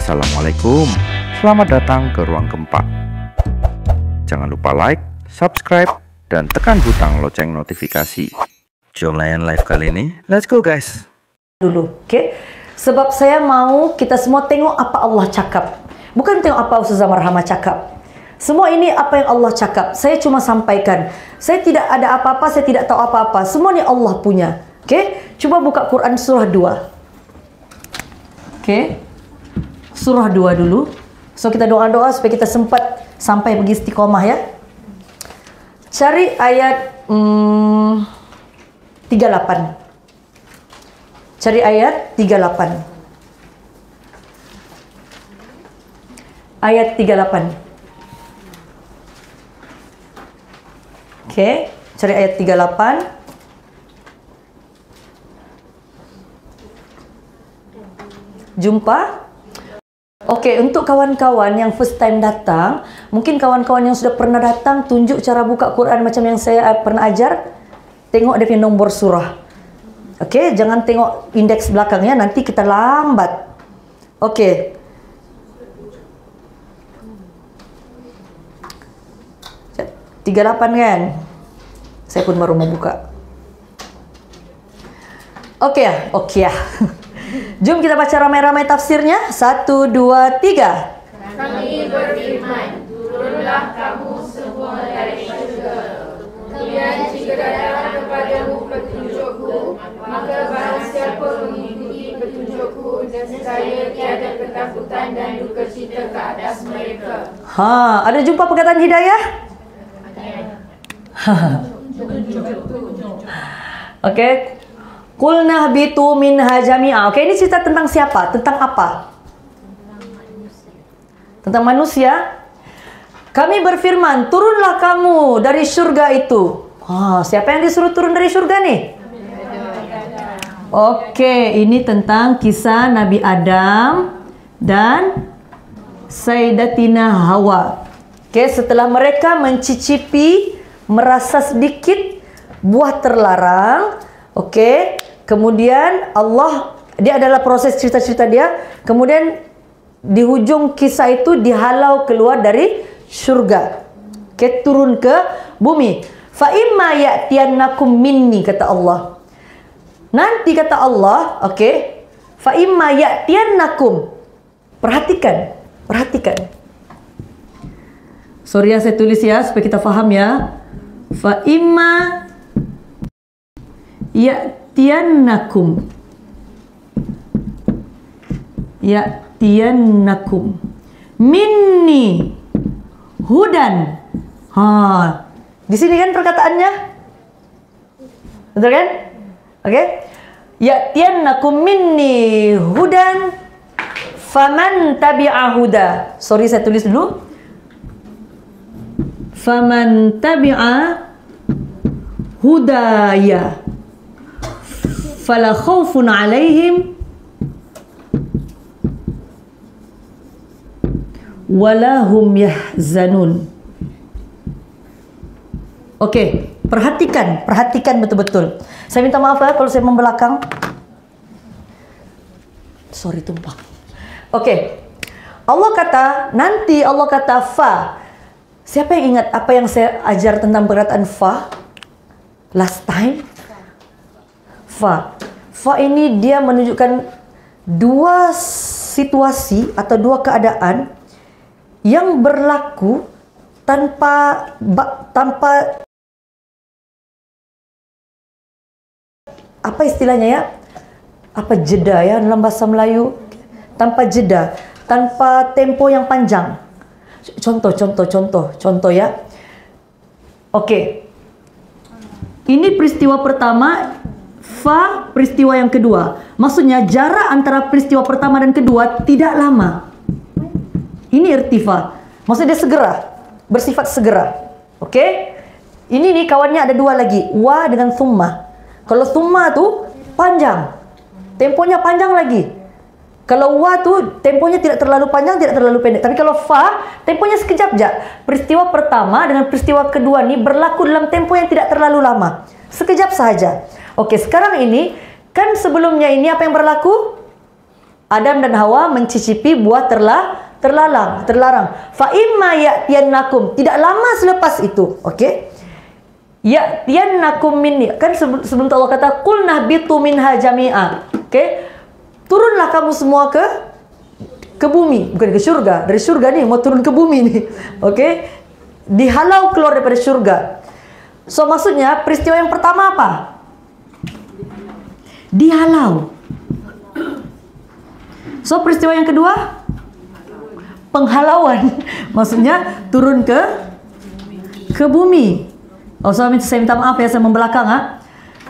Assalamualaikum, selamat datang ke Ruang Gempa. Jangan lupa like, subscribe, dan tekan butang lonceng notifikasi. Jom layan live kali ini, let's go guys. Dulu, oke? Sebab saya mau kita semua tengok apa Allah cakap. Bukan tengok apa Ustazah Marhamah cakap. Semua ini apa yang Allah cakap. Saya cuma sampaikan. Saya tidak ada apa-apa, saya tidak tahu apa-apa. Semua ini Allah punya. Oke? Coba buka Quran surah 2. Oke? Surah 2 dulu. So kita doa-doa supaya kita sempat sampai pergi istiqomah ya. Cari ayat 38. Cari ayat 38. Ayat 38. Oke, cari ayat 38. Jumpa? Oke, untuk kawan-kawan yang first time datang, mungkin kawan-kawan yang sudah pernah datang, tunjuk cara buka Quran macam yang saya pernah ajar. Tengok dia punya nombor surah. Oke, jangan tengok indeks belakangnya, nanti kita lambat. Oke. 38 kan? Saya pun baru mau buka. Oke ya, oke ya. Jom kita baca ramai-ramai tafsirnya. 1, 2, 3. Kami berfirman, turunlah kamu semua dari syurga. Kemudian jika datang kepadamu petunjukku, maka barang siapa mengikuti petunjukku, nescaya tiada ketakutan dan duka cita ke atas mereka. Ada jumpa perkataan hidayah? Oke. Qulna bitu minha jami'a. Oke, ini cerita tentang siapa? Tentang apa? Tentang manusia. Kami berfirman, turunlah kamu dari surga itu. Siapa yang disuruh turun dari surga nih? Oke, ini tentang kisah Nabi Adam dan Sayyidatina Hawa. Oke, setelah mereka mencicipi, merasa sedikit buah terlarang. Oke, kemudian Allah, dia adalah proses cerita-cerita dia. Kemudian di hujung kisah itu dihalau keluar dari surga. Oke, turun ke bumi. Fa imma ya'tiyannakum minni, kata Allah. Nanti kata Allah, oke, fa imma ya'tiyannakum. Perhatikan, perhatikan. Sorry ya, saya tulis ya supaya kita faham ya. Fa imma ya'tiyannakum. Ya'tiyannakum minni hudan. Di sini kan perkataannya. Betul kan? Oke. Ya'tiyannakum minni hudan faman tabi'a huda. Sorry, saya tulis dulu. Faman tabi'a hudaya fala khaufun alaihim wala hum yahzanun. Oke, perhatikan betul-betul. Saya minta maaf ya kalau saya membelakang. Sorry, tumpah. Oke. Allah kata fa. Siapa yang ingat apa yang saya ajar tentang perkataan fa? Last time. Fa. Fa ini dia menunjukkan dua situasi atau dua keadaan yang berlaku tanpa apa istilahnya ya? Apa jeda ya dalam bahasa Melayu? Tanpa jeda, tanpa tempo yang panjang. Contoh ya. Oke. Ini peristiwa pertama, fa peristiwa yang kedua. Maksudnya jarak antara peristiwa pertama dan kedua tidak lama. Ini irtifa. Maksudnya dia segera, bersifat segera. Oke? Ini nih kawannya ada dua lagi, wa dengan summa. Kalau summa tuh panjang, temponya panjang lagi. Kalau wa tuh temponya tidak terlalu panjang, tidak terlalu pendek. Tapi kalau fa, temponya sekejap aja. Peristiwa pertama dengan peristiwa kedua nih berlaku dalam tempo yang tidak terlalu lama. Sekejap saja. Oke, sekarang ini kan sebelumnya ini apa yang berlaku? Adam dan Hawa mencicipi buah terlarang. Fa imma ya'tiyannakum, tidak lama selepas itu, okey? Ya'tiyannakum minni, kan sebelum Allah kata qul nahbitu minha jami'a. Okey? Turunlah kamu semua ke bumi, bukan ke syurga. Dari syurga nih mau turun ke bumi nih. Okey? Dihalau keluar daripada syurga. So maksudnya peristiwa yang pertama apa? Dihalau. So peristiwa yang kedua, penghalauan. Maksudnya turun ke bumi. Oh, saya minta maaf ya, saya membelakang.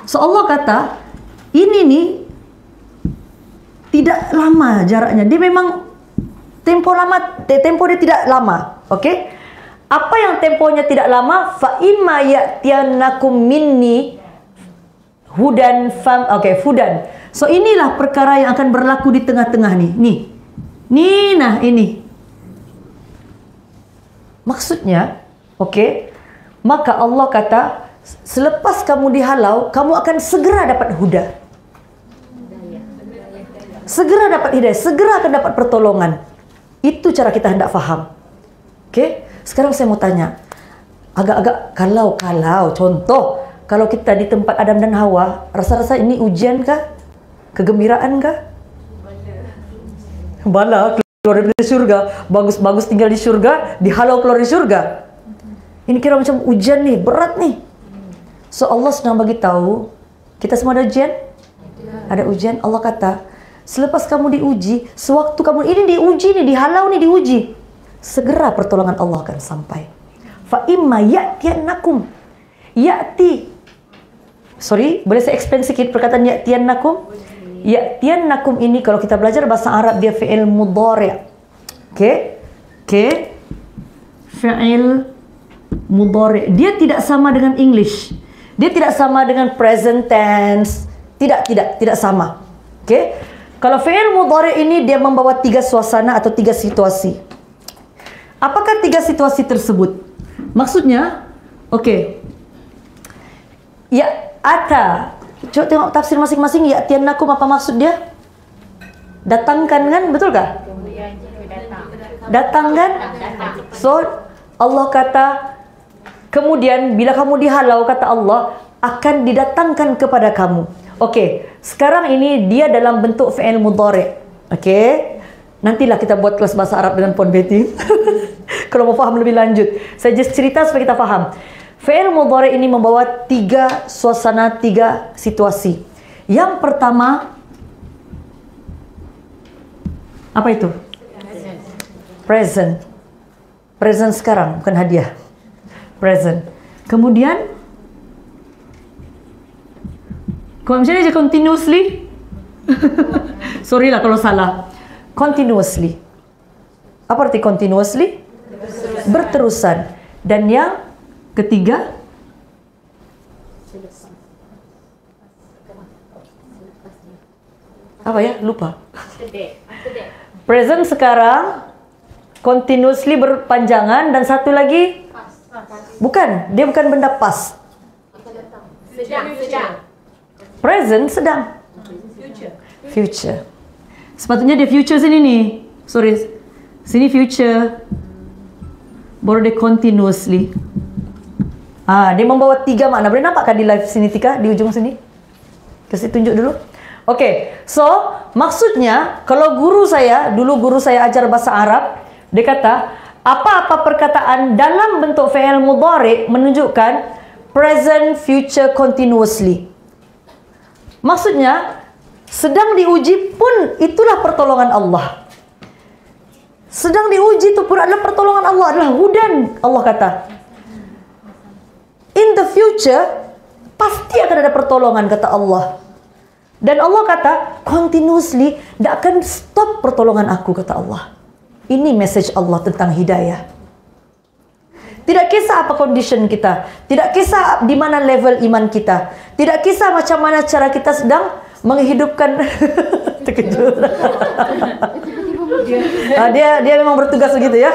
So Allah kata, ini nih tidak lama jaraknya. Dia memang tempo dia tidak lama. Okey? Apa yang temponya tidak lama? Fa imma ya'tiyannakum minni hudan hudan. So inilah perkara yang akan berlaku di tengah-tengah nih. Nah ini. Maksudnya, okey, maka Allah kata, selepas kamu dihalau, kamu akan segera dapat huda. Segera dapat hidayah, segera akan dapat pertolongan. Itu cara kita hendak faham. Okey, sekarang saya mau tanya. Agak-agak kalau contoh, kalau kita di tempat Adam dan Hawa, rasa-rasa ini ujian kah? Kegembiraan kah? Bala, keluar dari surga, bagus-bagus tinggal di surga, dihalau keluar dari surga. Ini kira macam ujian nih, berat nih. So Allah sedang bagi tahu, kita semua ada ujian? Ada ujian. Allah kata, selepas kamu diuji, sewaktu kamu ini diuji nih, dihalau nih, diuji, segera pertolongan Allah akan sampai. Fa imma ya'tiyannakum. Boleh saya explain sedikit perkataan ya'tiyannakum? Ya'tiyannakum ini kalau kita belajar bahasa Arab dia fi'il mudhari'. Okey? Fi'il mudhari'. Dia tidak sama dengan English. Dia tidak sama dengan present tense. Tidak sama. Okey? Kalau fi'il mudhari' ini dia membawa 3 suasana atau 3 situasi. Apakah 3 situasi tersebut? Maksudnya, okey. Ya ata. Coba tengok tafsir masing-masing. Ya'tiyannakum, apa maksud dia? Datangkan kan? Betul kah? Datang kan? So Allah kata, kemudian bila kamu dihalau, kata Allah, akan didatangkan kepada kamu. Okey, sekarang ini dia dalam bentuk fi'il mudhari'. Okey, nantilah kita buat kelas bahasa Arab dengan Pon Betty. Kalau mau faham lebih lanjut, saya just cerita supaya kita faham. Fi'il mudhari' ini membawa 3 suasana, 3 situasi. Yang pertama, apa itu? Present. Present sekarang, bukan hadiah. Present. Kemudian, kalau macam ni je continuously. Sorry lah kalau salah. Continuously. Apa arti continuously? Berterusan. Dan yang ketiga, apa ya? Lupa. Present sekarang, continuously berpanjangan, dan satu lagi bukan, dia bukan benda past. Sedang. Present sedang. Future. Sepatutnya dia future sini nih. Sorry. Sini future. Baru dia continuously. Dia membawa 3 makna. Boleh nampakkan di live sini Tika, di ujung sini? Kasih tunjuk dulu. Okey. So, maksudnya kalau guru saya ajar bahasa Arab, dia kata, apa-apa perkataan dalam bentuk fi'il mudhari' menunjukkan present, future, continuously. Maksudnya, sedang diuji pun itulah pertolongan Allah. Sedang diuji itu pun adalah pertolongan Allah, adalah hudan. Allah kata, in the future, pasti akan ada pertolongan, kata Allah. Dan Allah kata, continuously, tidak akan stop pertolongan aku, kata Allah. Ini message Allah tentang hidayah. Tidak kisah apa condition kita. Tidak kisah di mana level iman kita. Tidak kisah macam mana cara kita sedang menghidupkan. Terkejut. Dia memang bertugas begitu ya.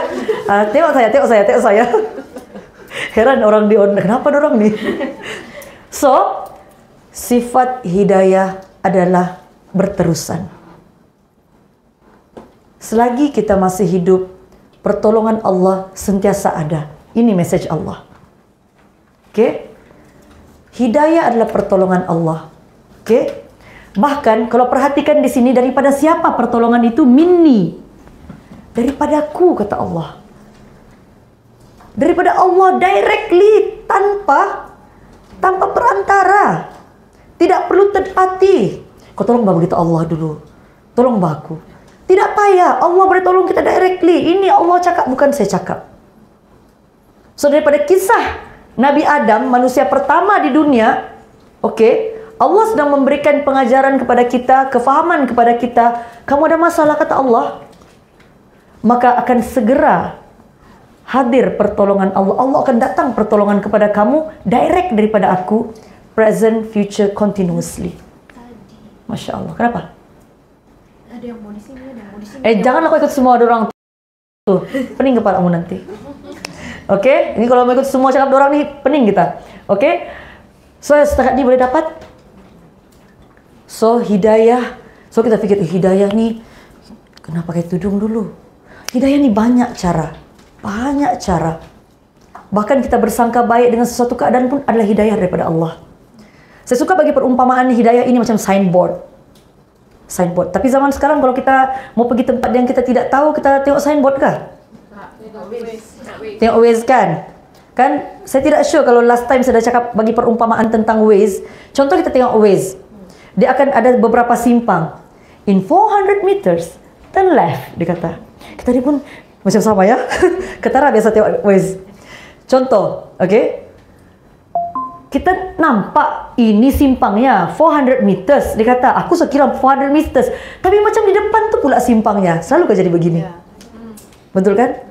Tengok saya. Heran orang di online. Kenapa orang ni? So, sifat hidayah adalah berterusan. Selagi kita masih hidup, pertolongan Allah sentiasa ada. Ini message Allah. Okey? Hidayah adalah pertolongan Allah. Okey? Bahkan kalau perhatikan di sini, daripada siapa pertolongan itu? Minni. Daripadaku, kata Allah. Daripada Allah directly, tanpa perantara. Tidak perlu third party. Kau tolong bah begitu Allah dulu. Tolong bah aku. Tidak payah. Allah boleh tolong kita directly. Ini Allah cakap, bukan saya cakap. So daripada kisah Nabi Adam, manusia pertama di dunia, okey, Allah sedang memberikan pengajaran kepada kita, kefahaman kepada kita. Kamu ada masalah, kata Allah, maka akan segera hadir pertolongan Allah. Allah akan datang pertolongan kepada kamu direct daripada aku, present, future, continuously. Masya Allah. Kenapa? Ada yang mau di sini, ada yang mau di sini. Janganlah kau ikut semua orang tuh. Pening kepalamu nanti. Okey, ini kalau mau ikut semua cakap orang ni, pening kita. Okey. So setakat ni boleh dapat. So hidayah. So kita fikir hidayah ni kena pakai tudung dulu. Hidayah ni banyak cara. Banyak cara. Bahkan kita bersangka baik dengan sesuatu keadaan pun adalah hidayah daripada Allah. Saya suka bagi perumpamaan hidayah ini macam signboard. Signboard. Tapi zaman sekarang kalau kita mau pergi tempat yang kita tidak tahu, kita tengok signboard kah? Tengok Waze kan? Kan saya tidak sure kalau last time saya dah cakap bagi perumpamaan tentang Waze. Contoh kita tengok Waze. Dia akan ada beberapa simpang. In 400 meters, turn left, dia kata. Kita ni pun macam sama ya. Ketara biasa tengok Waze. Contoh, okey. Kita nampak ini simpangnya 400 meters. Dia kata, aku sekira 400 meters. Tapi macam di depan tu pula simpangnya. Selalu kan jadi begini. Betul kan?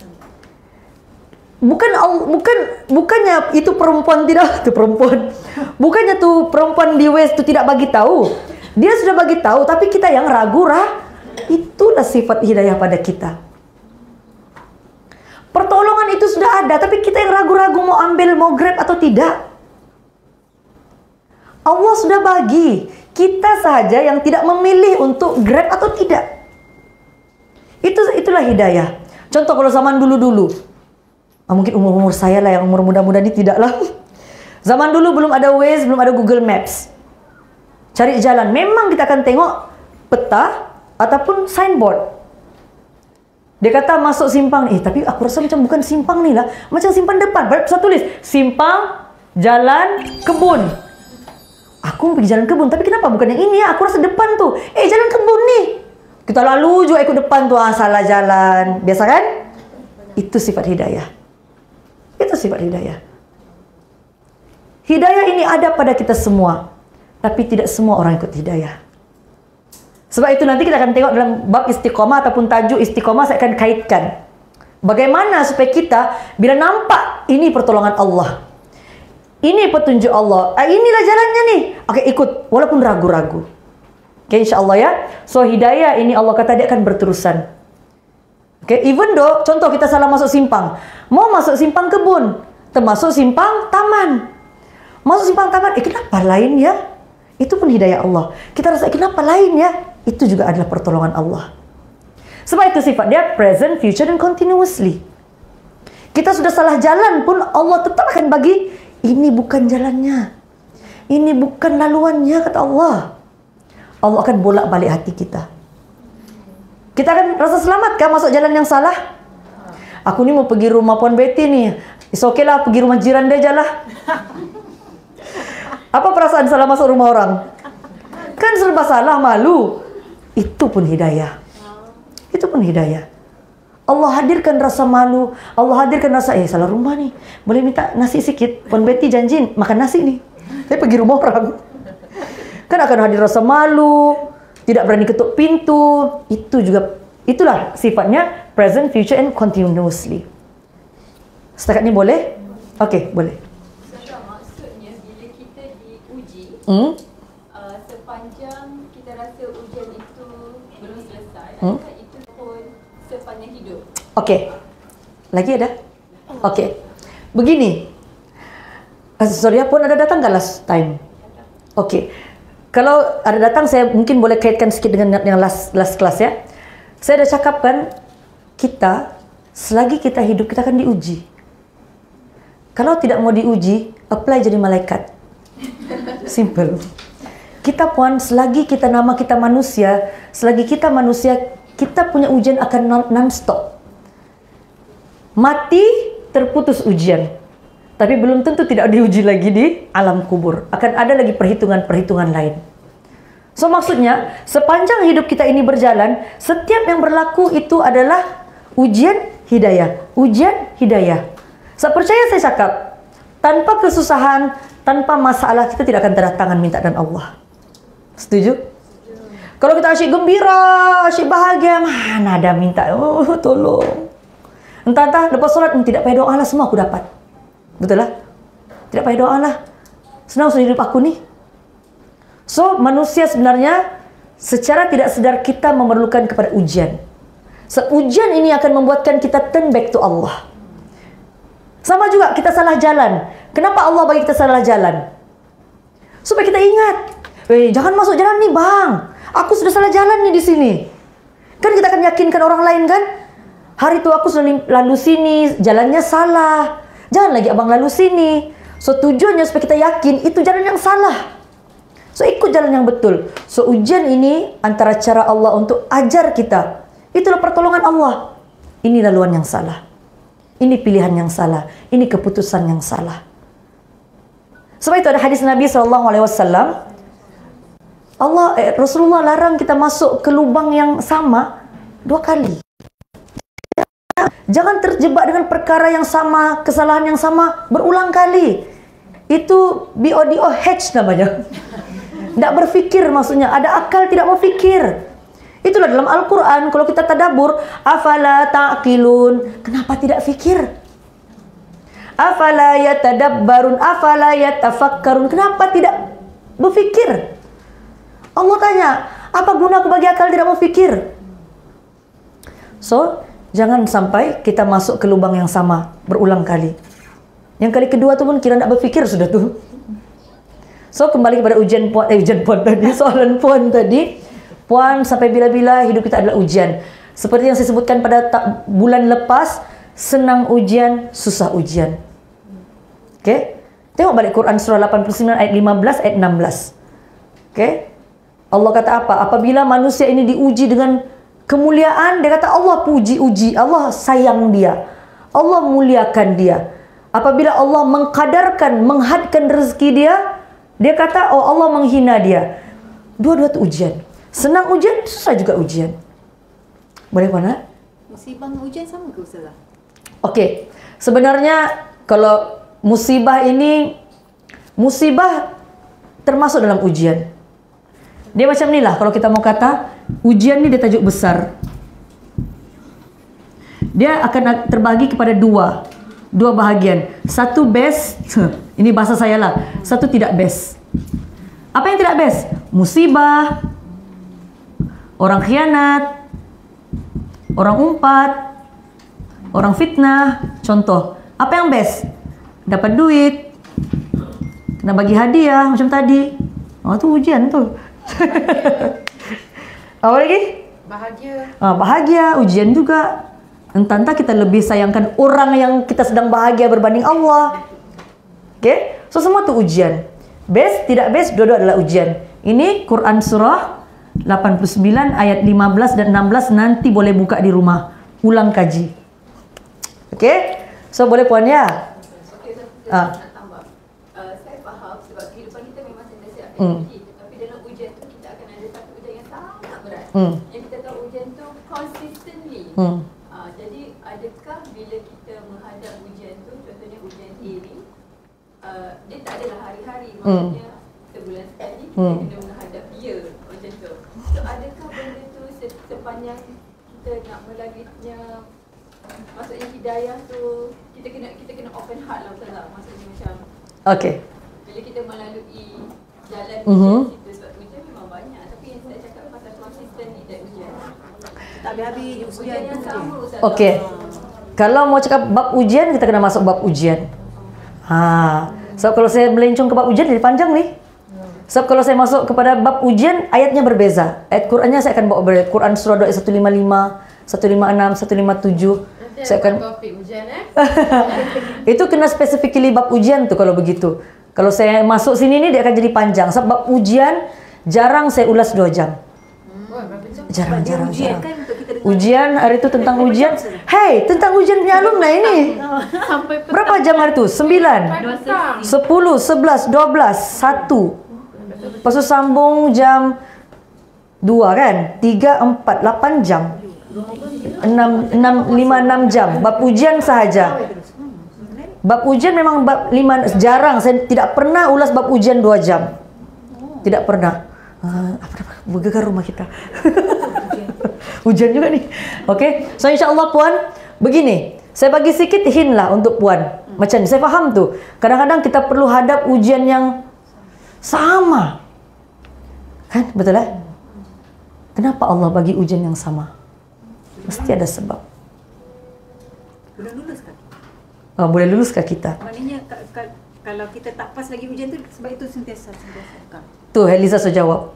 Bukannya itu perempuan tidak, itu perempuan. Bukannya tu perempuan di Waze tu tidak bagi tahu. Dia sudah bagi tahu, tapi kita yang ragu. Itulah sifat hidayah pada kita. Pertolongan itu sudah ada, tapi kita yang ragu-ragu mau ambil, mau grab atau tidak. Allah sudah bagi. Kita sahaja yang tidak memilih untuk grab atau tidak. Itulah hidayah. Contoh kalau zaman dulu-dulu. Mungkin umur-umur saya lah, yang umur muda-muda ni tidaklah. Zaman dulu belum ada Waze, belum ada Google Maps. Cari jalan. Memang kita akan tengok peta ataupun signboard. Dia kata masuk simpang. Tapi aku rasa macam bukan simpang ni lah. Macam simpang depan. Saya tulis simpang jalan kebun. Aku mau pergi jalan kebun. Tapi kenapa bukan yang ini ya? Aku rasa depan tu. Jalan kebun ni. Kita lalu juga ikut depan tu. Salah jalan. Biasa kan? Itu sifat hidayah. Itu sifat hidayah. Hidayah ini ada pada kita semua. Tapi tidak semua orang ikut hidayah. Sebab itu nanti kita akan tengok dalam bab istiqamah ataupun tajuk istiqamah, saya akan kaitkan. Bagaimana supaya kita bila nampak ini pertolongan Allah. Ini petunjuk Allah. Inilah jalannya nih. Okey, ikut walaupun ragu-ragu. Okey, insya-Allah ya. So hidayah ini Allah kata dia akan berterusan. Okey, even though contoh kita salah masuk simpang. Mau masuk simpang kebun, termasuk simpang taman. Masuk simpang taman, kenapa lain ya? Itu pun hidayah Allah. Kita rasa kenapa lain ya? Itu juga adalah pertolongan Allah. Sebab itu sifat dia present, future dan continuously. Kita sudah salah jalan pun Allah tetap akan bagi. Ini bukan jalannya. Ini bukan laluannya, kata Allah. Allah akan bolak-balik hati kita. Kita akan rasa selamat kan masuk jalan yang salah? Aku ni mau pergi rumah Puan Betty ni. It's okay lah, pergi rumah jiran dia je lah. Apa perasaan salah masuk rumah orang? Kan serba salah, malu. Itu pun hidayah. Itu pun hidayah. Allah hadirkan rasa malu. Allah hadirkan rasa, salah rumah ni. Boleh minta nasi sikit? Puan Betty janji makan nasi ni. Saya pergi rumah orang. Kan akan hadir rasa malu. Tidak berani ketuk pintu. Itulah sifatnya present, future and continuously. Setakat ni boleh? Okey, boleh. Maksudnya bila kita diuji, sepanjang kita rasa ujian itu belum selesai, adakah itu pun sepanjang hidup? Okey. Lagi ada? Okey. Begini. Sorry, pun ada datang ke last time? Okey. Kalau ada datang, saya mungkin boleh kaitkan sikit dengan yang last kelas ya. Saya dah cakap kan, kita selagi kita hidup kita akan diuji. Kalau tidak mau diuji, apply jadi malaikat. Simple. Kita puan, selagi kita nama kita manusia, selagi kita manusia, kita punya ujian akan non-stop. Mati, terputus ujian. Tapi belum tentu tidak diuji lagi di alam kubur. Akan ada lagi perhitungan-perhitungan lain. So maksudnya, sepanjang hidup kita ini berjalan, setiap yang berlaku itu adalah ujian hidayah. Ujian hidayah. Saya percaya, saya cakap, tanpa kesusahan, tanpa masalah, kita tidak akan terdatangan minta dan Allah. Setuju? Kalau kita asyik gembira, asyik bahagia, mana ada minta, oh tolong. Entah-entah lepas solat, tidak payah doa lah, semua aku dapat. Betul lah? Tidak payah doa lah. Senang sudah hidup aku nih. So, manusia sebenarnya secara tidak sadar kita memerlukan kepada ujian. So, ujian ini akan membuatkan kita turn back to Allah. Sama juga kita salah jalan. Kenapa Allah bagi kita salah jalan? Supaya kita ingat, jangan masuk jalan nih bang. Aku sudah salah jalan nih di sini. Kan kita akan yakinkan orang lain kan? Hari itu aku sudah lalu sini, jalannya salah. Jangan lagi abang lalu sini. So tujuannya supaya kita yakin itu jalan yang salah. So ikut jalan yang betul. So ujian ini antara cara Allah untuk ajar kita. Itulah pertolongan Allah. Ini laluan yang salah. Ini pilihan yang salah. Ini keputusan yang salah. Sebab itu ada hadis Nabi SAW. Rasulullah larang kita masuk ke lubang yang sama 2 kali. Jangan terjebak dengan perkara yang sama, kesalahan yang sama berulang kali. Itu BODOH namanya. Tidak berfikir maksudnya. Ada akal tidak mau fikir. Itulah dalam Al-Quran. Kalau kita tadabbur, afala ta'qilun. Kenapa tidak fikir? Afala yatadabbarun, afala yatafakkarun. Kenapa tidak berfikir? Allah tanya, apa guna aku bagi akal tidak mau fikir? So, jangan sampai kita masuk ke lubang yang sama berulang kali. Yang kali kedua tu pun kira nak berfikir sudah tu. So kembali kepada ujian puan tadi, soalan puan tadi. Puan, sampai bila-bila hidup kita adalah ujian. Seperti yang saya sebutkan pada bulan lepas, senang ujian, susah ujian. Okay? Tengok balik Quran surah 89 ayat 15 ayat 16. Okay? Allah kata apa? Apabila manusia ini diuji dengan kemuliaan, dia kata Allah puji-uji, Allah sayang dia, Allah muliakan dia. Apabila Allah mengkadarkan, menghadkan rezeki dia, dia kata oh Allah menghina dia. Dua-dua itu ujian. Senang ujian, susah juga ujian. Boleh mana? Musibah dengan ujian sama ke Ustazah? Okey. Sebenarnya kalau musibah ini, musibah termasuk dalam ujian. Dia macam ni lah kalau kita mau kata, ujian ni dia tajuk besar. Dia akan terbagi kepada dua bahagian. Satu best, ini bahasa saya lah. Satu tidak best. Apa yang tidak best? Musibah, orang khianat, orang umpat, orang fitnah. Contoh, apa yang best? Dapat duit, kena bagi hadiah macam tadi. Oh tu ujian tu. Apa lagi? Bahagia. Bahagia, ujian juga. Entah-entah kita lebih sayangkan orang yang kita sedang bahagia berbanding Allah. Okay? So semua tu ujian. Best, tidak best, dua-dua adalah ujian. Ini Quran surah 89 ayat 15 dan 16. Nanti boleh buka di rumah. Ulang kaji. Okay? So boleh puan ya? Okey, saya nak tambah. Saya faham sebab kehidupan kita memang sentiasa akan uji. Tapi dalam ujian tu kita akan ada satu ujian yang sangat berat. Yang kita tahu ujian tu consistently. Jadi adakah bila kita menghadap ujian tu, contohnya ujian A ni, dia tak adalah hari-hari, maksudnya sebulan sekali kita kena menghadap dia macam tu. So adakah benda tu sepanjang kita nak melaluinya, maksudnya hidayah tu kita kena open heart lah Ustazah. Maksudnya macam Okay. bila kita melalui jalan ujian kita, sebab ujian memang banyak, tapi yang saya cakap pasal konsisten ni dan ujian. Tak habis-habis Ujian yang sama Ustazah. Okey. Kalau mau cakap bab ujian, kita kena masuk bab ujian. So kalau saya melencong ke bab ujian, jadi panjang nih. Sebab kalau saya masuk kepada bab ujian, ayatnya berbeza. Ayat Qurannya saya akan bawa berbeza. Quran surah 2 ayat 155, 156, 157. Saya akan topik ujian itu kena specifically bab ujian tuh kalau begitu. Kalau saya masuk sini nih dia akan jadi panjang. Sebab bab ujian jarang saya ulas 2 jam. Jarang. Ujian hari itu tentang ujian. Hey, tentang ujian punya alumni ini. Berapa jam hari itu? 9, 10, 11, 12, 1. Lepas tu sambung jam 2 kan? 3, 4, 8 jam. 5, 6 jam. Bab ujian sahaja. Bab ujian memang bab 5, jarang. Saya tidak pernah ulas bab ujian 2 jam. Tidak pernah. Bergegar rumah kita. Hujan juga nih. Okey. So insya-Allah puan, begini. Saya bagi sikit hint lah untuk puan. Macam ni, saya faham tu. Kadang-kadang kita perlu hadap ujian yang sama. Kan? Betul lah? Kenapa Allah bagi ujian yang sama? Mesti ada sebab. Boleh lulus kan? Boleh luluskah kita? Maknanya kalau kita tak pas lagi ujian tu, sebab itu sentiasa. Tu Heliza sudah jawab.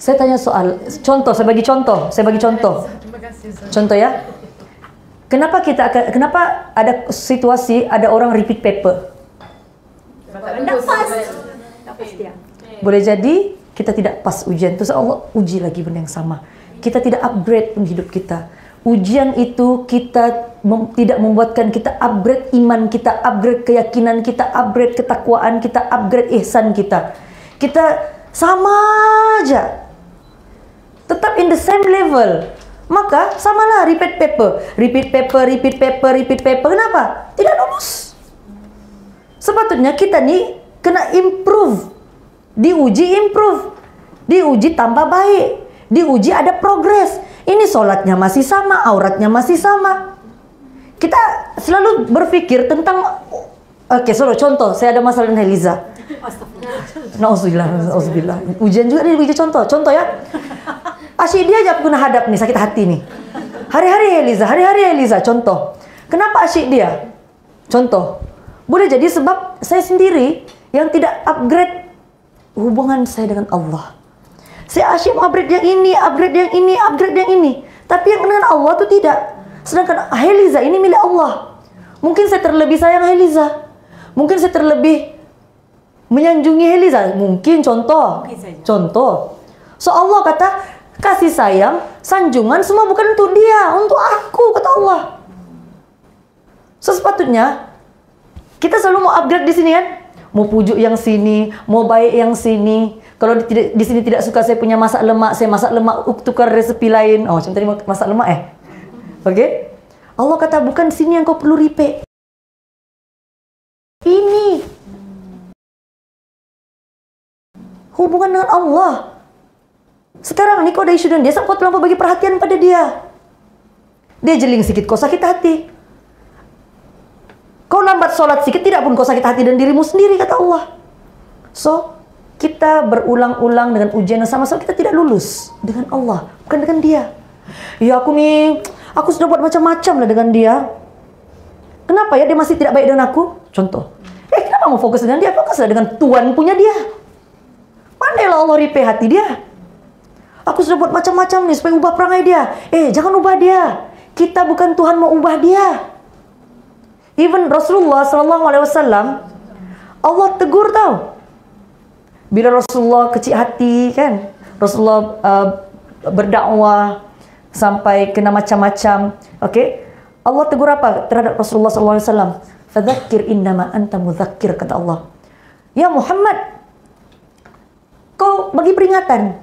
Saya tanya soal contoh, saya bagi contoh. Contoh ya. Kenapa ada situasi ada orang repeat paper? Tak pas dia. Boleh jadi kita tidak pas ujian tu, Allah uji lagi benda yang sama. Kita tidak upgrade pun hidup kita. Ujian itu tidak membuatkan kita upgrade iman kita, upgrade keyakinan kita, upgrade ketakwaan kita, upgrade ihsan kita. Kita sama aja. Tetap in the same level. Maka samalah repeat paper. Kenapa? Tidak lulus. Sepatutnya kita ni kena improve. Diuji improve. Diuji tambah baik. Diuji ada progress. Ini solatnya masih sama, auratnya masih sama. Kita selalu berpikir tentang contoh, saya ada masalah dengan Heliza. Nauzubillah. Ujian juga dia bagi contoh. Contoh ya. Asyik dia aja aku kena hadap nih, sakit hati nih. Hari-hari Heliza, contoh. Kenapa asyik dia? Contoh. Boleh jadi sebab saya sendiri yang tidak upgrade hubungan saya dengan Allah. Saya asyik upgrade yang ini, upgrade yang ini. Tapi yang dengan Allah tu tidak. Sedangkan Heliza ini milik Allah. Mungkin saya terlebih sayang Heliza. Mungkin saya terlebih menyanjungi Heliza. Mungkin contoh. So Allah kata, kasih sayang, sanjungan semua bukan untuk dia, untuk aku, kata Allah. So sepatutnya kita selalu mau upgrade di sini kan? Mau pujuk yang sini, mau baik yang sini. Kalau di sini tidak suka saya punya masak lemak, saya masak lemak tukar resepi lain. Oh, macam tadi masak lemak Okey? Allah kata bukan sini yang kau perlu repair. Ini hubungan dengan Allah. Sekarang ni kau ada isu dengan dia, kau terlampau bagi perhatian pada dia. Dia jeling sikit, kau sakit hati. Kau lambat solat sikit, tidak pun kau sakit hati dan dirimu sendiri, kata Allah. So, kita berulang-ulang dengan ujian yang sama, so kita tidak lulus dengan Allah, bukan dengan dia. Ya aku sudah buat macam-macam lah dengan dia. Kenapa ya dia masih tidak baik dengan aku? Contoh. Kenapa mau fokus dengan dia? Fokuslah dengan Tuhan punya dia. Pandailah Allah repair hati dia. Aku sudah buat macam-macam nih supaya ubah perangai dia. Jangan ubah dia. Kita bukan Tuhan mau ubah dia. Even Rasulullah SAW, Allah tegur tau. Bila Rasulullah kecil hati kan, Rasulullah berdakwah sampai kena macam-macam. Okey, Allah tegur apa terhadap Rasulullah SAW? Fadzakir innama anta mudzakir, kata Allah. Ya Muhammad, kau bagi peringatan.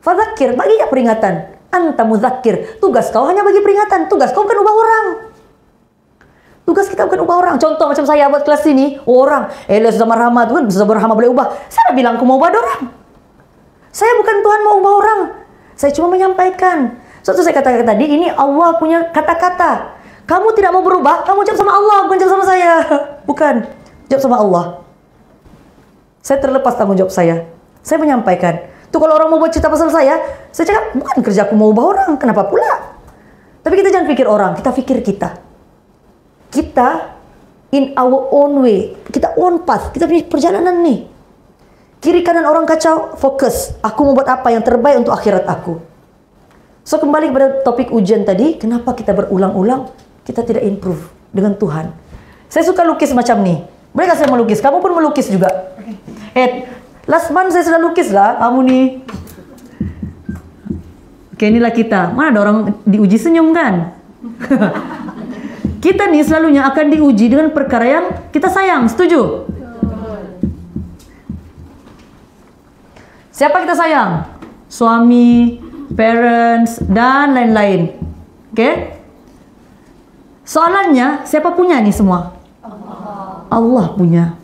Fadzakir, bagi ya peringatan. Anta mudzakir, tugas kau hanya bagi peringatan. Tugas kau bukan ubah orang. Tugas kita bukan ubah orang. Contoh macam saya buat kelas ini, orang, sudah marhamah tu kan, sudah marhamah boleh ubah. Saya bilang aku mau ubah orang. Saya bukan Tuhan mau ubah orang. Saya cuma menyampaikan. Suatu saya katakan tadi, ini Allah punya kata-kata. Kamu tidak mau berubah, kamu jawab sama Allah, bukan jawab sama saya. Bukan, jawab sama Allah. Saya terlepas tanggung jawab saya. Saya menyampaikan. Tuh kalau orang mau buat cerita pasal saya cakap, bukan kerjaku mau ubah orang, kenapa pula? Tapi kita jangan pikir orang, kita pikir kita. Kita in our own way, kita own path, kita punya perjalanan nih. Kiri kanan orang kacau, fokus. Aku mau buat apa yang terbaik untuk akhirat aku. So kembali kepada topik ujian tadi, kenapa kita berulang-ulang kita tidak improve dengan Tuhan. Saya suka lukis macam ni. Boleh tak saya melukis? Kamu pun melukis juga. Last month saya sudah lukis lah, kamu ni. Oke, inilah kita. Mana ada orang diuji senyum kan? Kita nih selalunya akan diuji dengan perkara yang kita sayang, setuju? Siapa kita sayang? Suami, parents, dan lain-lain. Oke? Soalannya, siapa punya nih semua? Allah punya.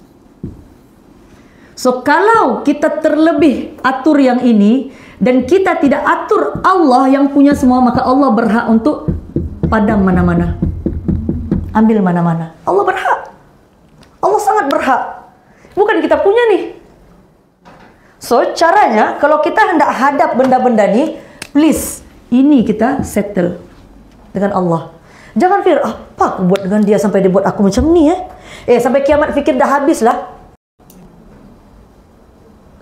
So, kalau kita terlebih atur yang ini, dan kita tidak atur Allah yang punya semua, maka Allah berhak untuk padam mana-mana. Ambil mana-mana. Allah berhak. Allah sangat berhak. Bukan kita punya nih. So, caranya, kalau kita hendak hadap benda-benda ni, please, ini kita settle dengan Allah. Jangan fikir, apa aku buat dengan dia sampai dia buat aku macam ni sampai kiamat fikir dah habis lah.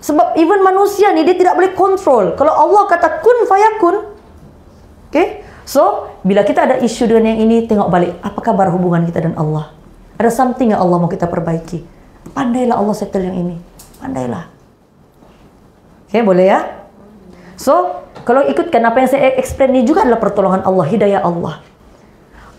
Sebab even manusia ni, dia tidak boleh kontrol. Kalau Allah kata kun fayakun. Okay? So, bila kita ada isu dengan yang ini, tengok balik. Apa kabar hubungan kita dan Allah? Ada something yang Allah mau kita perbaiki. Pandailah Allah settle yang ini. Pandailah. Okay, boleh ya? So, kalau ikutkan apa yang saya explain ni juga adalah pertolongan Allah, hidayah Allah.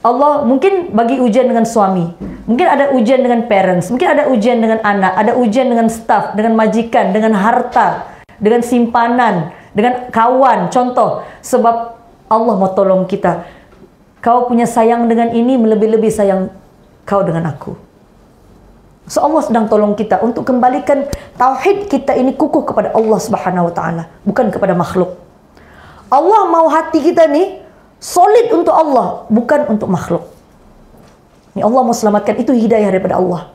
Allah mungkin bagi ujian dengan suami, mungkin ada ujian dengan parents, mungkin ada ujian dengan anak, ada ujian dengan staff, dengan majikan, dengan harta, dengan simpanan, dengan kawan, contoh. Sebab Allah mau tolong kita. Kau punya sayang dengan ini melebih-lebih sayang kau dengan aku. So Allah sedang tolong kita untuk kembalikan tauhid kita ini kukuh kepada Allah Subhanahu wa taala, bukan kepada makhluk. Allah mau hati kita ni solid untuk Allah, bukan untuk makhluk. Ni Allah mau selamatkan, itu hidayah daripada Allah.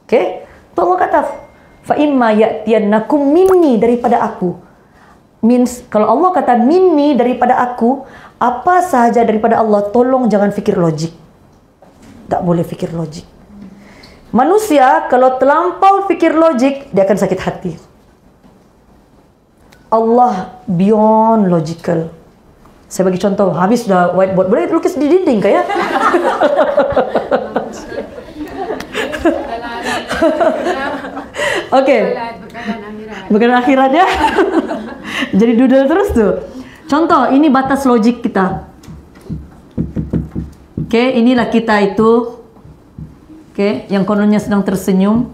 Okey? Tu Allah kata, fa imma ya'tiyannakum minni, daripada aku. Means kalau Allah kata minni, daripada aku, apa sahaja daripada Allah, tolong jangan fikir logik. Tak boleh fikir logik. Manusia kalau terlampau fikir logik, dia akan sakit hati. Allah beyond logical. Saya bagi contoh, habis dah whiteboard. Boleh lukis di dinding kah ya? Okey. Bukan akhirat ya. Jadi doodle terus tuh. Contoh, ini batas logik kita. Okey, inilah kita itu. Okey, yang kononnya sedang tersenyum.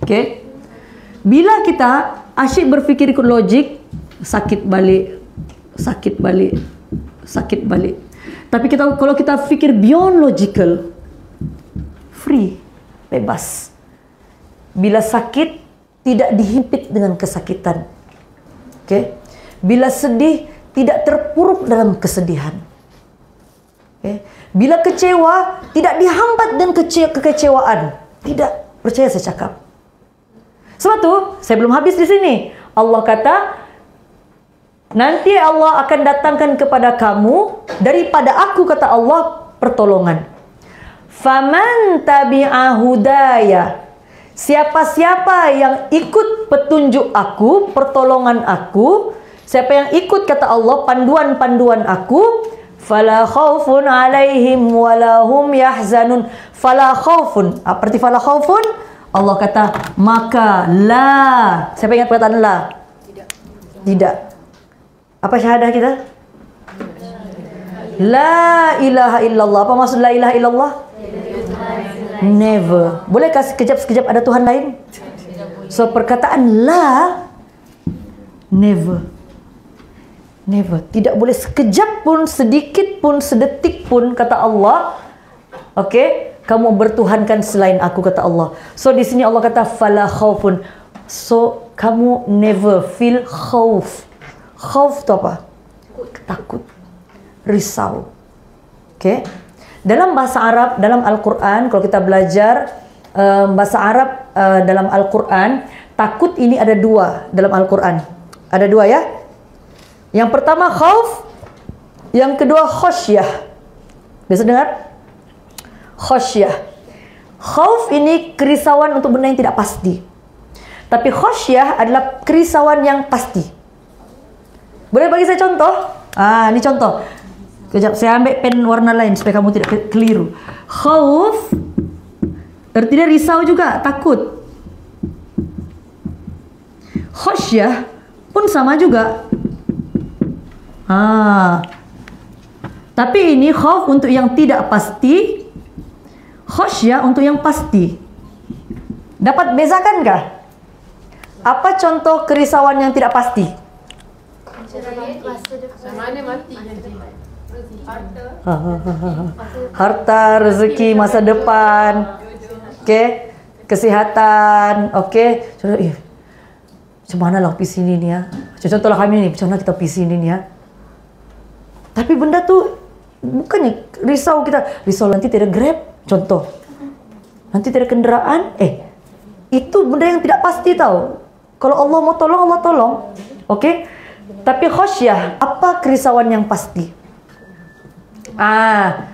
Okey. Bila kita asyik berfikir ikut logik, sakit balik, sakit balik, sakit balik. Tapi kalau kita fikir beyond logical, free, bebas. Bila sakit, tidak dihimpit dengan kesakitan. Okey. Bila sedih, tidak terpuruk dalam kesedihan. Okey. Bila kecewa, tidak dihambat dengan kekecewaan. Tidak, percaya saya cakap. Sebab tu, saya belum habis di sini. Allah kata, nanti Allah akan datangkan kepada kamu, daripada aku, kata Allah, pertolongan. Faman tabi'a hudaya. Siapa-siapa yang ikut petunjuk aku, pertolongan aku, siapa yang ikut, kata Allah, panduan-panduan aku, fala khaufun alaihim wala hum yahzanun. Fala khaufun, arti fala khaufun, Allah kata maka la. Siapa ingat perkataan la? Tidak. Apa syahadah kita? La ilaha illallah. Apa maksud la ilaha illallah? Never. Boleh kasih sekejap-sekejap ada Tuhan lain? So perkataan la, never. Never. Tidak boleh sekejap pun, sedikit pun, sedetik pun, kata Allah. Okey, kamu bertuhankan selain aku, kata Allah. So di sini Allah kata fala khaufun. So kamu never feel khauf. Khauf itu apa? Takut, risau. Okey. Dalam bahasa Arab, dalam Al-Quran, kalau kita belajar bahasa Arab dalam Al-Quran, takut ini ada dua dalam Al-Quran. Ada dua ya. Yang pertama khauf, yang kedua khasyah. Bisa dengar? Khasyah. Khauf ini kerisauan untuk benda yang tidak pasti. Tapi khasyah adalah kerisauan yang pasti. Boleh bagi saya contoh? Ini contoh. Kejap, saya ambil pen warna lain supaya kamu tidak keliru. Khauf artinya risau juga, takut. Khasyah pun sama juga. Tapi ini khauf untuk yang tidak pasti, khasyah untuk yang pasti. Dapat bezakan kah? Apa contoh kerisauan yang tidak pasti? Mana mati? Harta, rezeki, masa depan, kesihatan, macam mana lah pergi sini ni ya? Contohlah kami ni, macam mana kita pergi sini ni ya? Tapi benda tu bukannya risau kita, risau nanti tidak Grab, contoh. Nanti tidak kenderaan, itu benda yang tidak pasti tahu. Kalau Allah mau tolong, Allah tolong. Tapi khasyah, apa kerisauan yang pasti?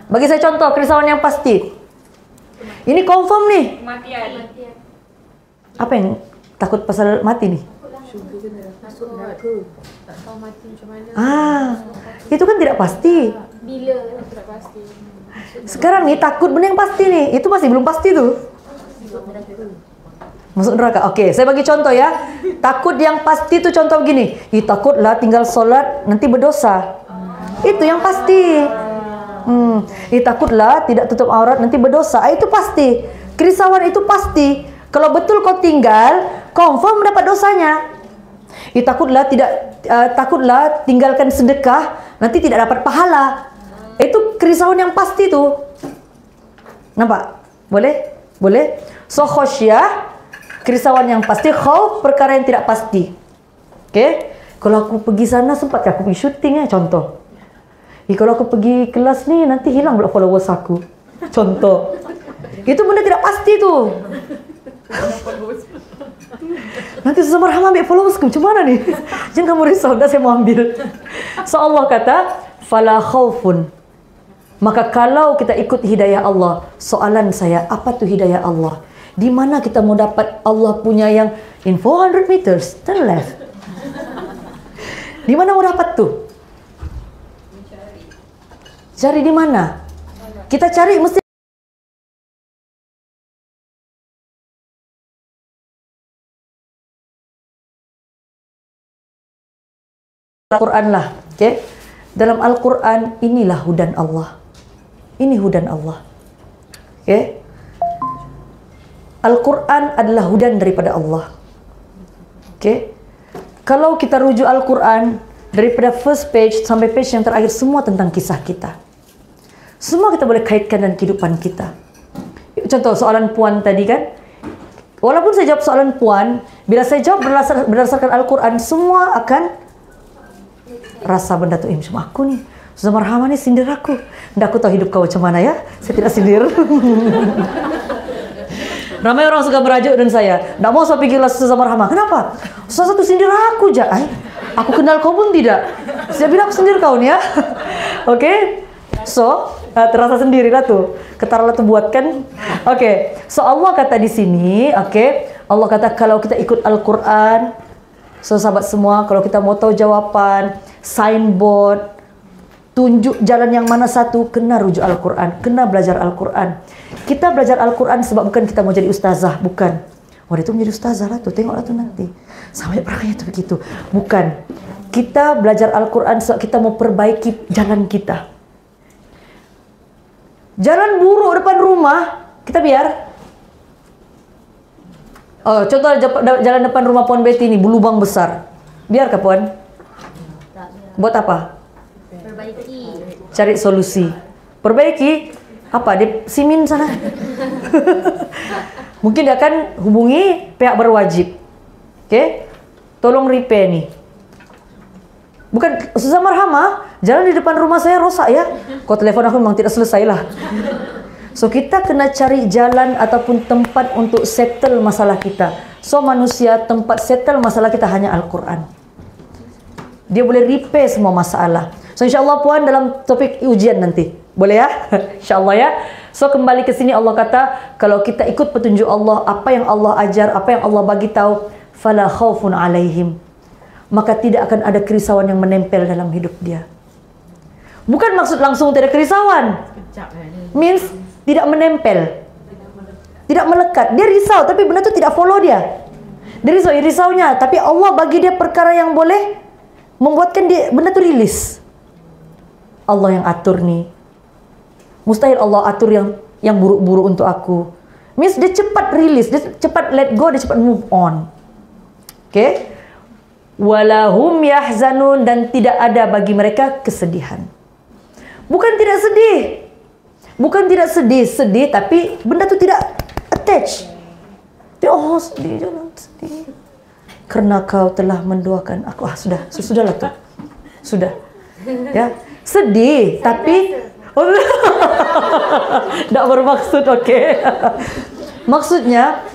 Bagi saya contoh kerisauan yang pasti. Ini confirm nih. Kematian. Apa yang takut pasal mati nih? Masuk neraka. Tak tahu mati macam mana. Itu kan tidak pasti. Bila tidak pasti. Sekarang nih takut benda yang pasti nih. Itu masih belum pasti tuh. Masuk neraka. Saya bagi contoh ya. Takut yang pasti tuh contoh begini. Takutlah tinggal solat nanti berdosa. Itu yang pasti. Takutlah tidak tutup aurat nanti berdosa. Itu pasti. Kerisauan itu pasti. Kalau betul kau tinggal, confirm dapat dosanya. Takutlah tinggalkan sedekah nanti tidak dapat pahala. Itu kerisauan yang pasti tuh. Nampak? Boleh? So khasyah, kerisauan yang pasti. Khauf, perkara yang tidak pasti. Kalau aku pergi sana sempat aku pergi syuting contoh. Kalau aku pergi kelas ni nanti hilang pula followers aku. Contoh. Itu benda tidak pasti tuh. Nanti Ustazah Marhamah ambil followersku, macam mana nih? Jangan kamu risau, dah saya mau ambil. So Allah kata, fala khaufun. Maka kalau kita ikut hidayah Allah, soalan saya, apa tu hidayah Allah? Di mana kita mau dapat Allah punya yang in 400 meters, turn left? Di mana mau dapat tu? Cari di mana? Kita cari mesti Al-Quran lah. Dalam Al-Quran inilah hudan Allah. Ini hudan Allah. Al-Quran adalah hudan daripada Allah. Kalau kita rujuk Al-Quran daripada first page sampai page yang terakhir, semua tentang kisah kita. Semua kita boleh kaitkan dengan kehidupan kita. Contoh soalan puan tadi kan. Walaupun saya jawab soalan puan, bila saya jawab berdasarkan Al-Quran, semua akan rasa benda tu macam aku ni. Ustazah Marhamah ni sindir aku. Ndak aku tahu hidup kau macam mana ya. Saya tidak sindir. Ramai orang suka merajuk dan saya. Ndak mau saya pergi kelas Ustazah Marhamah. Kenapa? Ustazah tu sindir aku je. Aku kenal kau pun tidak. Saya bilang aku sindir kau ni ya. So, terasa sendiri lah tu. Ketara lah tu buat kan. So Allah kata di sini, Allah kata kalau kita ikut Al-Quran, so sahabat semua, kalau kita mau tahu jawapan, signboard, tunjuk jalan yang mana satu, kena rujuk Al-Quran, kena belajar Al-Quran. Kita belajar Al-Quran sebab bukan kita mau jadi ustazah, bukan. Dia tu menjadi ustazah lah tu, tengoklah tu nanti. Sampai perangnya tu begitu. Bukan. Kita belajar Al-Quran sebab kita mau perbaiki jalan kita. Jalan buruk depan rumah, kita biar. Contoh jalan depan rumah Puan Betty ni, berlubang besar. Biarkah Puan? Buat apa? Perbaiki. Cari solusi. Perbaiki? Apa? Di simin sana. Mungkin dia akan hubungi pihak berwajib. Tolong repair ni. Bukan, Ustazah Marhamah, jalan di depan rumah saya rosak ya. Kau telefon aku memang tidak selesai lah. So kita kena cari jalan ataupun tempat untuk settle masalah kita. So manusia, tempat settle masalah kita hanya Al-Quran. Dia boleh repair semua masalah. So insyaAllah Puan dalam topik ujian nanti. Boleh ya? InsyaAllah ya. So kembali ke sini Allah kata, kalau kita ikut petunjuk Allah, apa yang Allah ajar, apa yang Allah bagi tahu, fala khaufun alaihim, maka tidak akan ada kerisauan yang menempel dalam hidup dia. Bukan maksud langsung tidak kerisauan, means tidak menempel, tidak melekat. Dia risau tapi benda tu tidak follow dia. Dia risaunya, tapi Allah bagi dia perkara yang boleh membuatkan dia benda tu rilis. Allah yang atur nih. Mustahil Allah atur yang buruk-buruk untuk aku. Means dia cepat rilis, dia cepat let go, dia cepat move on. Okay? Walahum yahzanun, dan tidak ada bagi mereka kesedihan. Bukan tidak sedih. Bukan tidak sedih tapi benda tu tidak attach. Dia sedih, jangan sedih. Karena kau telah mendoakan aku. Sudahlah tu. Sudah. Ya, sedih tapi tak bermaksud, okey. Maksudnya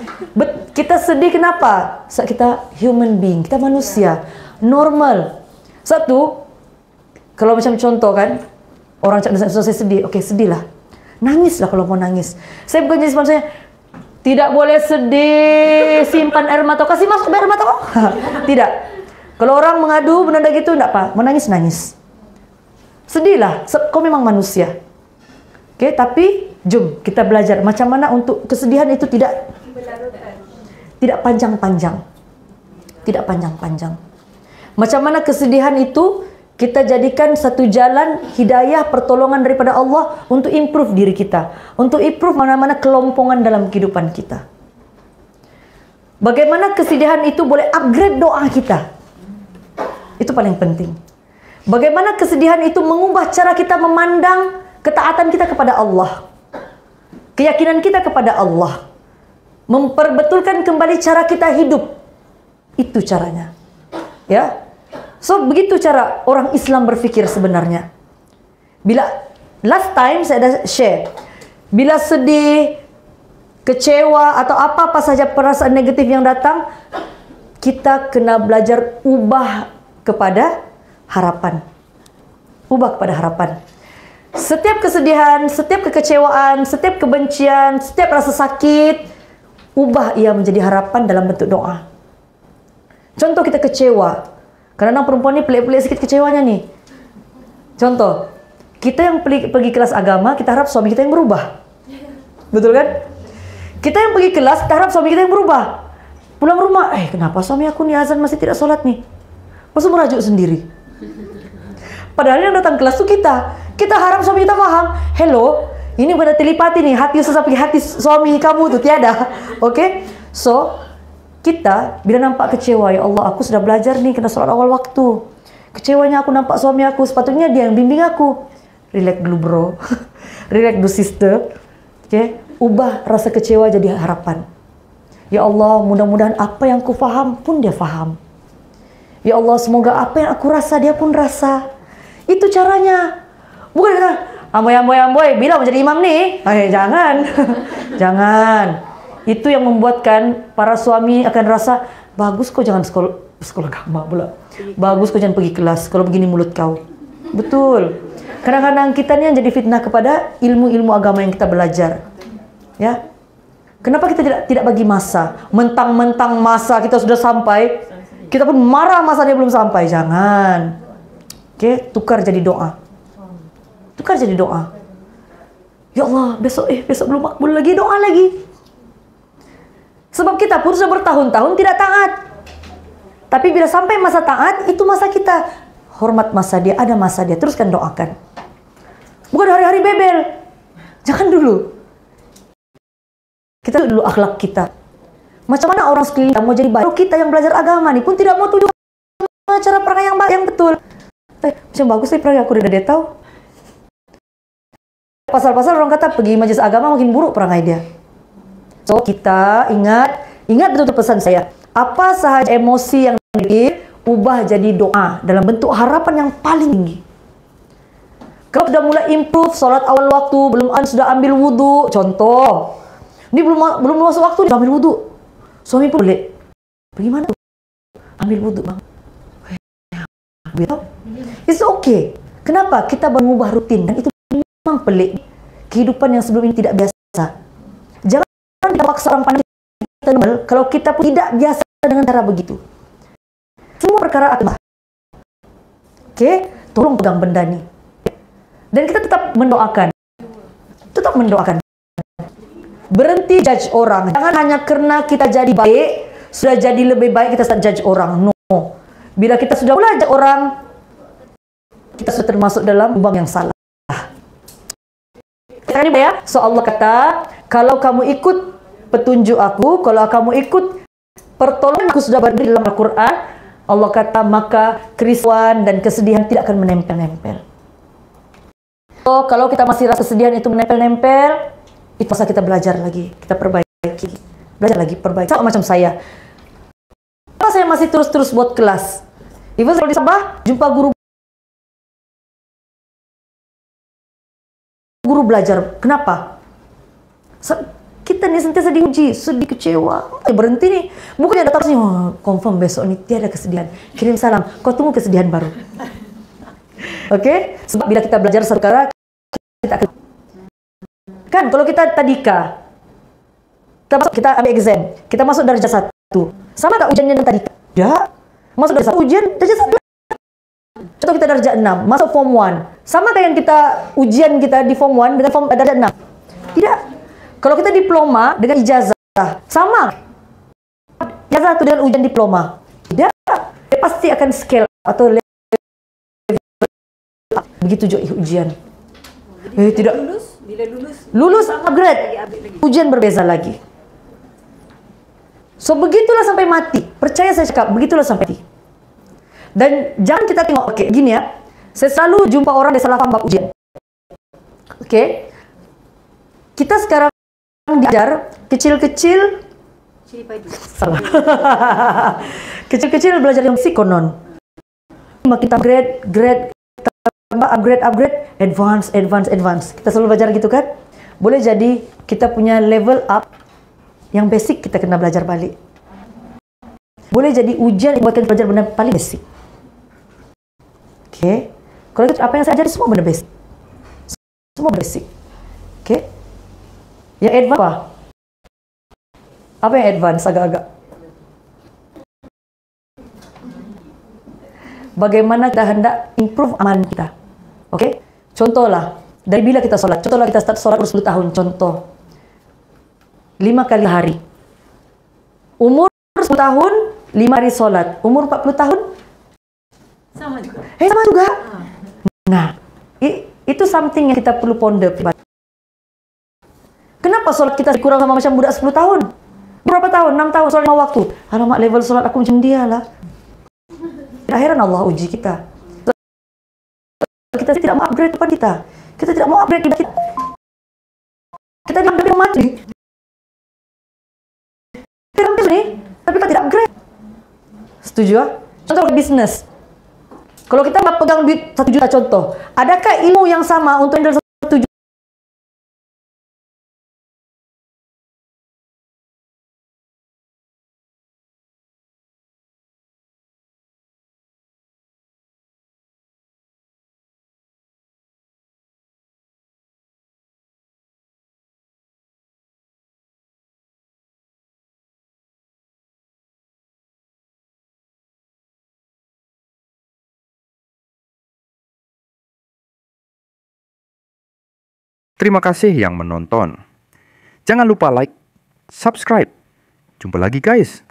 kita sedih kenapa? Sebab kita human being, kita manusia, normal. Satu, kalau macam contoh kan, orang cakap saya sedih, okey sedihlah, nangislah kalau mau nangis. Saya bukan jenis manusia tidak boleh sedih, simpan air mata, kasih masuk air mata kok. Tidak. Kalau orang mengadu benda gitu, tak apa, menangis nangis. Sedihlah, kau memang manusia. Okey, tapi jom kita belajar macam mana untuk kesedihan itu tidak panjang-panjang. Tidak panjang-panjang. Macam mana kesedihan itu kita jadikan satu jalan hidayah, pertolongan daripada Allah untuk improve diri kita, untuk improve mana-mana kelompongan dalam kehidupan kita. Bagaimana kesedihan itu boleh upgrade doa kita. Itu paling penting. Bagaimana kesedihan itu mengubah cara kita memandang ketaatan kita kepada Allah, keyakinan kita kepada Allah, memperbetulkan kembali cara kita hidup. Itu caranya. Ya. So, begitu cara orang Islam berfikir sebenarnya. Bila last time saya dah share, bila sedih, kecewa atau apa-apa saja perasaan negatif yang datang, kita kena belajar ubah kepada harapan. Ubah kepada harapan. Setiap kesedihan, setiap kekecewaan, setiap kebencian, setiap rasa sakit, ubah ia menjadi harapan dalam bentuk doa. Contoh kita kecewa. Kadang-kadang perempuan ni pelik-pelik sikit kecewanya nih. Contoh, kita yang pergi kelas agama, kita harap suami kita yang berubah. Betul kan? Kita yang pergi kelas, kita harap suami kita yang berubah. Pulang rumah, kenapa suami aku nih azan masih tidak sholat nih? Masuk merajuk sendiri. Padahal yang datang kelas itu kita. Kita harap suami kita faham. Hello, ini bukan telepati nih. Hati sesapi hati suami kamu tuh tiada. Oke? So, kita bila nampak kecewa, ya Allah, aku sudah belajar nih kena sholat awal waktu. Kecewanya aku nampak suami aku, sepatutnya dia yang bimbing aku. Relax dulu bro. Relax dulu sister. Oke? Ubah rasa kecewa jadi harapan. Ya Allah, mudah-mudahan apa yang aku faham pun dia faham. Ya Allah, semoga apa yang aku rasa dia pun rasa. Itu caranya. Bukan kata, amboi, bila menjadi imam nih? Jangan. Jangan. Itu yang membuatkan para suami akan rasa, bagus kau jangan sekolah agama pula. Bagus kau jangan pergi kelas, kalau begini mulut kau. Betul. Kadang-kadang kita ni yang jadi fitnah kepada ilmu-ilmu agama yang kita belajar. Ya. Kenapa kita tidak bagi masa? Mentang-mentang masa kita sudah sampai, kita pun marah masa dia belum sampai. Jangan. Oke, tukar jadi doa. Tukar jadi doa. Ya Allah, besok belum makbul lagi, doa lagi. Sebab kita pun sudah bertahun-tahun tidak taat. Tapi bila sampai masa taat, itu masa kita. Hormat masa dia, ada masa dia, teruskan doakan. Bukan hari-hari bebel. Jangan dulu. Kita dulu akhlak kita. Macam mana orang sekeliling mau jadi baik? Kita yang belajar agama nih pun tidak mau tunjuk cara perangai yang betul. Macam bagus sih perangai aku, dia tahu. Pasal-pasal orang kata pergi majelis agama makin buruk perangai dia. So kita ingat betul pesan saya. Apa sahaja emosi yang negatif, ubah jadi doa dalam bentuk harapan yang paling tinggi. Kalau sudah mulai improve, sholat awal waktu, belum sudah ambil wudhu, contoh. Ini belum masuk waktu, dia ambil wudhu. Suami pun boleh. Bagaimana tuh? Ambil wudhu bang. It's okay. Kenapa? Kita mengubah rutin dan itu memang pelik. Kehidupan yang sebelum ini tidak biasa. Jangan kita paksa orang pandai kita normal kalau kita pun tidak biasa dengan cara begitu. Semua perkara akan Oke, tolong pegang benda ini. Dan kita tetap mendoakan. Tetap mendoakan. Berhenti judge orang. Jangan hanya karena kita jadi baik, sudah jadi lebih baik kita start judge orang. No. Bila kita sudah mulai judge orang, kita sudah termasuk dalam lubang yang salah. Ini ya. So Allah kata, kalau kamu ikut petunjuk aku, kalau kamu ikut pertolongan aku sudah berdiri dalam Al-Quran, Allah kata maka kerisauan dan kesedihan tidak akan menempel-nempel. So, kalau kita masih rasa kesedihan itu menempel-nempel, itu masa kita belajar lagi, kita perbaiki, belajar lagi, perbaiki. Sama macam saya. Kalau saya masih terus-terus buat kelas, even kalau di Sabah, jumpa guru belajar. Kenapa? Kita nih sentiasa diuji, sedih, kecewa. Berhenti nih. Bukannya datang sini, oh, confirm besok nih tiada kesedihan. Kirim salam, kau tunggu kesedihan baru. Oke? Sebab bila kita belajar satu perkara, kita akan... Kan, kalau kita tadika, kita ambil exam, kita masuk darjah 1. Sama tak ujiannya dengan tadika? Ya. Masuk darjah 1, ujian darjah 1. Contoh kita darjah 6, masuk form 1. Sama tak yang kita, ujian kita di form 1 dengan form darjah 6? Tidak. Kalau kita diploma dengan ijazah, sama. Ijazah itu dengan ujian diploma. Tidak. Dia pasti akan scale atau level up. Begitu juga ujian. Tidak. Bila lulus upgrade. Ujian berbeza lagi. So, begitulah sampai mati. Percaya saya cakap, begitulah sampai mati. Dan jangan kita tengok, oke, gini ya. Saya selalu jumpa orang yang salah paham bab ujian. Oke. Kita sekarang diajar kecil-kecil salah. Kecil-kecil belajar yang psikonon. Makin grade tambah upgrade advance. Kita selalu belajar gitu kan? Boleh jadi kita punya level up yang basic kita kena belajar balik. Boleh jadi ujian yang buat kita belajar benda paling basic. Oke. Kalau itu apa yang saya ajar semua benda basic. Semua basic. Oke. Yang advance apa? Apa yang advance agak-agak? Bagaimana kita hendak improve amalan kita. Oke? Contohlah, dari bila kita sholat. Contohlah kita start sholat 10 tahun. Contoh. 5 kali hari. Umur 10 tahun, 5 hari sholat. Umur 40 tahun? sama juga. Sama juga. Nah, itu something yang kita perlu ponder. Kenapa sholat kita kurang sama macam budak 10 tahun? Berapa tahun? 6 tahun sholat 5 waktu. Alamak, level sholat aku macam dia lah. Akhiran Allah uji kita. Kita tidak mau upgrade depan kita. Kita tidak mau upgrade kita. Kita tidak mati. Kita nih, tapi kita tidak upgrade. Setuju ya? Contoh bisnis. Kalau kita pegang duit 1 juta contoh, adakah ilmu yang sama untuk handle 1 juta? Terima kasih yang menonton. Jangan lupa like, subscribe. Jumpa lagi guys.